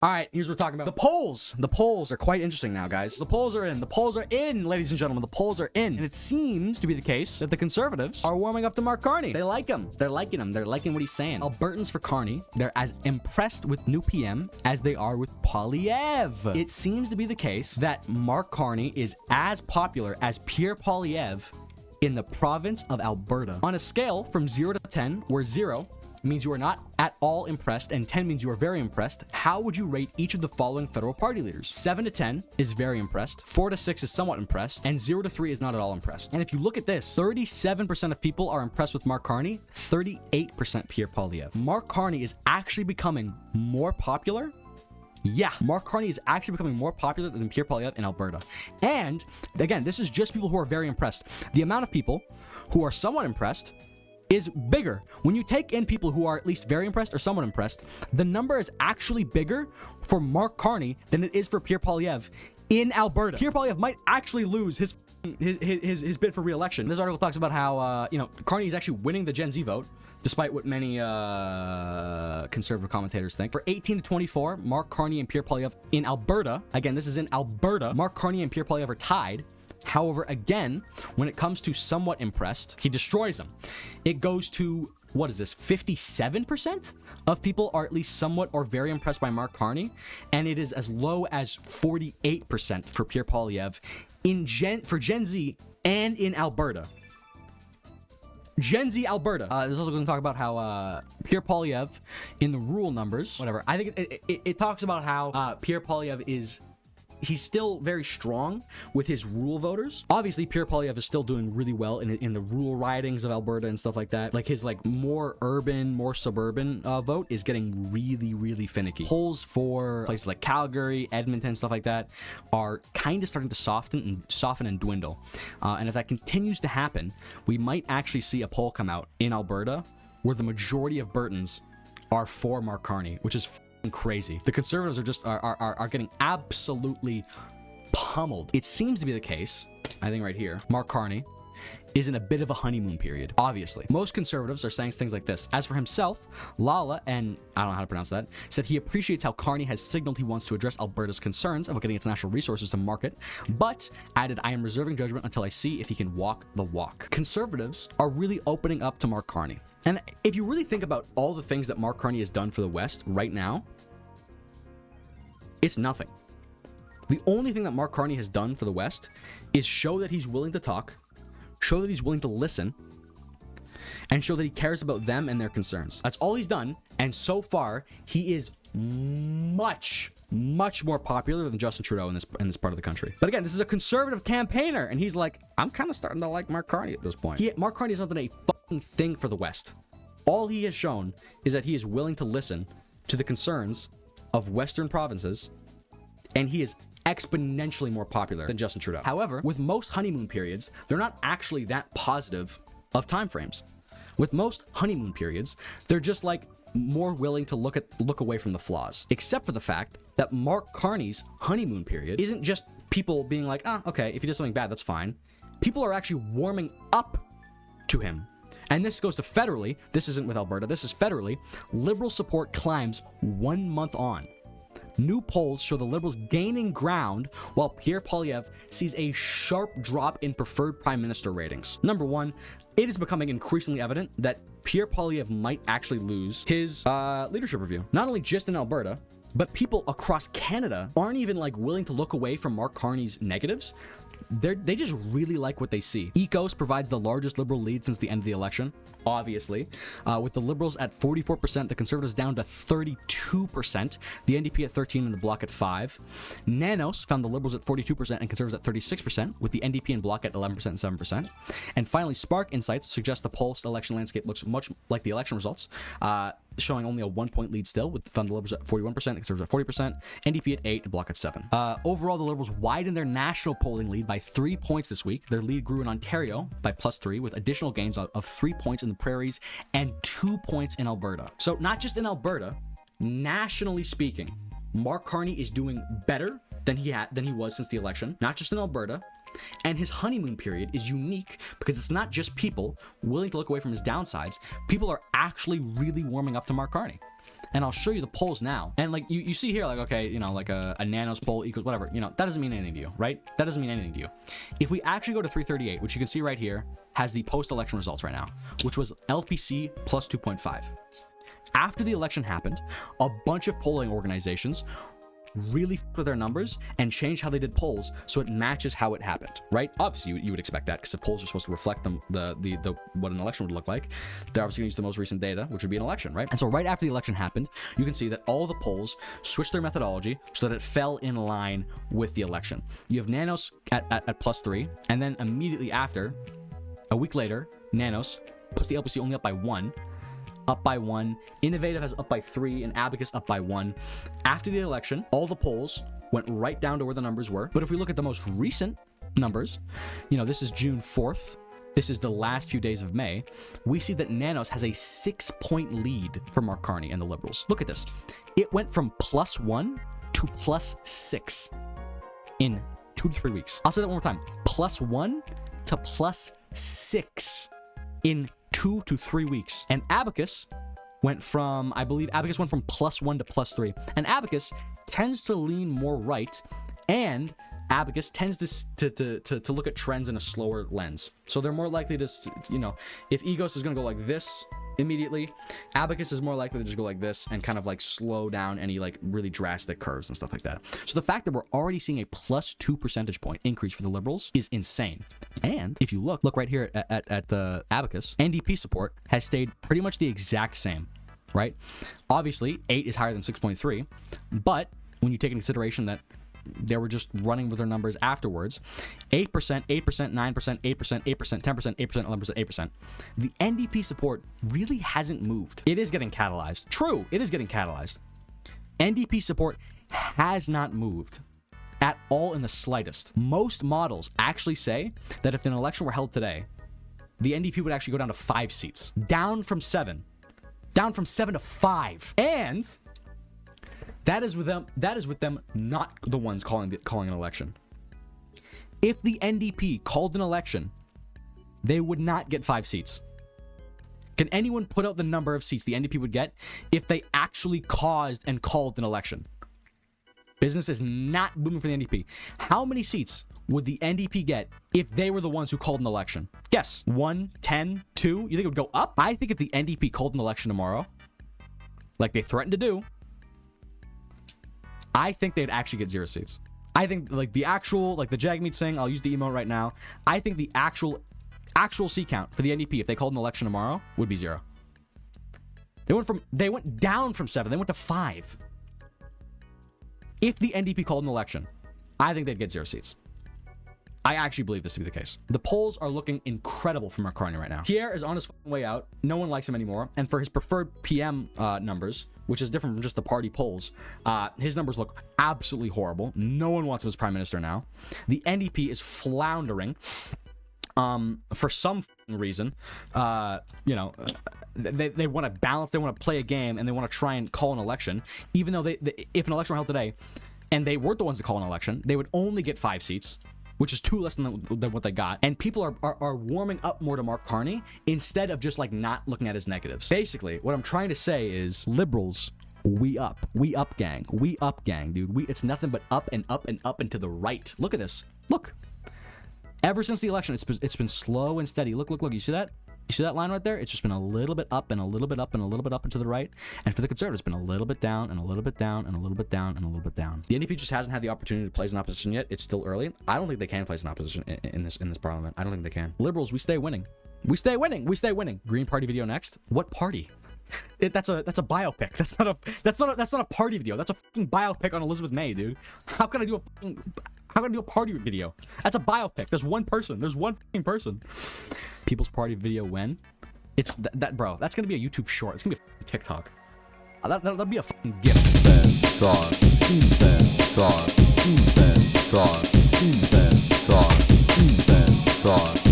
All right, here's what we're talking about. The polls. The polls are quite interesting now, guys. The polls are in. The polls are in, ladies and gentlemen. The polls are in. And it seems to be the case that the Conservatives are warming up to Mark Carney. They like him. They're liking him. They're liking what he's saying. Albertans for Carney, they're as impressed with new PM as they are with Poilievre. It seems to be the case that Mark Carney is as popular as Pierre Poilievre in the province of Alberta. On a scale from 0 to 10, where 0 means you are not at all impressed and 10 means you are very impressed, how would you rate each of the following federal party leaders? 7 to 10 is very impressed, 4 to 6 is somewhat impressed, and 0 to 3 is not at all impressed. And if you look at this, 37% of people are impressed with Mark Carney, 38% Pierre Poilievre. Mark Carney is actually becoming more popular. Yeah, Mark Carney is actually becoming more popular than Pierre Poilievre in Alberta. And again, this is just people who are very impressed. The amount of people who are somewhat impressed is bigger. When you take in people who are at least very impressed or somewhat impressed, the number is actually bigger for Mark Carney than it is for Pierre Poilievre in Alberta. Pierre Poilievre might actually lose his bid for re-election. This article talks about how Carney is actually winning the Gen Z vote, despite what many conservative commentators think. For 18 to 24, Mark Carney and Pierre Poilievre in Alberta, again, this is in Alberta, Mark Carney and Pierre Poilievre are tied. However, again, when it comes to somewhat impressed, he destroys them. It goes to, what is this, 57% of people are at least somewhat or very impressed by Mark Carney, and it is as low as 48% for Pierre Poilievre for Gen Z and in Alberta. Gen Z Alberta. There's also going to talk about how Pierre Poilievre in the rural numbers, whatever. I think it talks about how Pierre Poilievre he's still very strong with his rural voters. Obviously, Pierre Poilievre is still doing really well in the rural ridings of Alberta and stuff like that. Like his more urban, more suburban vote is getting really, really finicky. Polls for places like Calgary, Edmonton, stuff like that are kind of starting to soften and dwindle. And if that continues to happen, we might actually see a poll come out in Alberta where the majority of Albertans are for Mark Carney, which is crazy. The Conservatives are just are getting absolutely pummeled. It seems to be the case, I think right here, Mark Carney is in a bit of a honeymoon period, obviously. Most Conservatives are saying things like this. As for himself, Lala, and I don't know how to pronounce that, said he appreciates how Carney has signaled he wants to address Alberta's concerns about getting its natural resources to market, but added, I am reserving judgment until I see if he can walk the walk. Conservatives are really opening up to Mark Carney. And if you really think about all the things that Mark Carney has done for the West right now, it's nothing. The only thing that Mark Carney has done for the West is show that he's willing to talk, show that he's willing to listen, and show that he cares about them and their concerns. That's all he's done, and so far, he is much more popular than Justin Trudeau in this part of the country. But again, this is a conservative campaigner, and he's like, I'm kind of starting to like Mark Carney at this point. Mark Carney is not a fucking thing for the West. All he has shown is that he is willing to listen to the concerns of Western provinces, and he is exponentially more popular than Justin Trudeau. However, with most honeymoon periods, they're not actually that positive of time frames. With most honeymoon periods, they're just like more willing to look away from the flaws. Except for the fact that Mark Carney's honeymoon period isn't just people being like, okay, if he does something bad, that's fine. People are actually warming up to him. And this goes to federally, this isn't with Alberta, this is federally, Liberal support climbs 1 month on. New polls show the Liberals gaining ground while Pierre Poilievre sees a sharp drop in preferred Prime Minister ratings. Number one, it is becoming increasingly evident that Pierre Poilievre might actually lose his leadership review. Not only just in Alberta, but people across Canada aren't even willing to look away from Mark Carney's negatives. They just really like what they see. Ecos provides the largest Liberal lead since the end of the election, obviously. With the Liberals at 44%, the Conservatives down to 32%, the NDP at 13% and the Bloc at 5%. Nanos found the Liberals at 42% and Conservatives at 36%, with the NDP and Bloc at 11% and 7%. And finally, Spark Insights suggests the post-election landscape looks much like the election results, showing only a 1-point lead still, with the Liberals at 41%, the Conservatives at 40%, NDP at 8%, and Bloc at 7%. Overall, the Liberals widened their national polling lead by 3 points this week. Their lead grew in Ontario by +3, with additional gains of 3 points in the prairies and 2 points in Alberta. So not just in Alberta, nationally speaking, Mark Carney is doing better than he was since the election, not just in Alberta. And his honeymoon period is unique because it's not just people willing to look away from his downsides. People are actually really warming up to Mark Carney. And I'll show you the polls now. And like you see here, like, okay, you know, like a Nanos poll equals whatever, you know, that doesn't mean anything to you, right? That doesn't mean anything to you. If we actually go to 338, which you can see right here, has the post-election results right now, which was LPC plus 2.5. After the election happened, a bunch of polling organizations really f***ed with their numbers and changed how they did polls so it matches how it happened, right? Obviously, you would expect that because the polls are supposed to reflect the what an election would look like. They're obviously going to use the most recent data, which would be an election, right? And so right after the election happened, you can see that all the polls switched their methodology so that it fell in line with the election. You have Nanos at plus 3, and then immediately after, a week later, Nanos puts the LPC only up by 1. Up by 1, Innovative has up by 3, and Abacus up by 1. After the election, all the polls went right down to where the numbers were. But if we look at the most recent numbers, you know, this is June 4th. This is the last few days of May. We see that Nanos has a 6-point lead for Mark Carney and the Liberals. Look at this. It went from plus 1 to plus 6 in 2 to 3 weeks. I'll say that one more time. Plus 1 to plus 6 in 2 to 3 weeks. And Abacus went from, I believe Abacus went from plus 1 to plus 3. And Abacus tends to lean more right, and Abacus tends to look at trends in a slower lens. So they're more likely to, you know, if Egos is going to go like this immediately, Abacus is more likely to just go like this and kind of like slow down any like really drastic curves and stuff like that. So the fact that we're already seeing a plus 2 percentage point increase for the Liberals is insane. And if you look right here at the Abacus, NDP support has stayed pretty much the exact same, right? Obviously, 8 is higher than 6.3, but when you take into consideration that they were just running with their numbers afterwards, 8%, 8%, 9%, 8%, 8%, 10%, 8%, 11%, 8%. The NDP support really hasn't moved. It is getting catalyzed. True, it is getting catalyzed. NDP support has not moved at all in the slightest. Most models actually say that if an election were held today, the NDP would actually go down to 5 seats. Down from 7 to 5. And that is with them not the ones calling an election. If the NDP called an election, they would not get 5 seats. Can anyone put out the number of seats the NDP would get if they actually caused and called an election? Business is not booming for the NDP. How many seats would the NDP get if they were the ones who called an election? Guess. 1, 10, 2? You think it would go up? I think if the NDP called an election tomorrow, like they threatened to do, I think they'd actually get 0 seats. I think like the actual, like the Jagmeet Singh, I'll use the emote right now. I think the actual seat count for the NDP if they called an election tomorrow would be 0. They went down from 7. They went to 5. If the NDP called an election, I think they'd get 0 seats. I actually believe this to be the case. The polls are looking incredible for Mark Carney right now. Pierre is on his way out. No one likes him anymore. And for his preferred PM numbers, which is different from just the party polls, his numbers look absolutely horrible. No one wants him as prime minister now. The NDP is floundering. For some reason, you know, they want to balance, they want to play a game, and they want to try and call an election, even though if an election were held today, and they weren't the ones to call an election, they would only get 5 seats, which is 2 less than what they got. And people are warming up more to Mark Carney instead of just like not looking at his negatives. Basically, what I'm trying to say is, Liberals, we up gang, dude. It's nothing but up and up and up and to the right. Look at this. Look. Ever since the election, it's been slow and steady. Look. You see that? You see that line right there? It's just been a little bit up and a little bit up and a little bit up and to the right. And for the Conservatives, it's been a little bit down and a little bit down and a little bit down and a little bit down. The NDP just hasn't had the opportunity to place an opposition yet. It's still early. I don't think they can place an opposition in this parliament. I don't think they can. Liberals, we stay winning. We stay winning. Green Party video next. What party? That's a biopic. That's not a party video. That's a fucking biopic on Elizabeth May, dude. How can I do a party video? That's a biopic. There's one person. There's one fucking person. People's Party video when? It's that bro. That's gonna be a YouTube short. It's gonna be a TikTok. That'll be a fucking gift. God.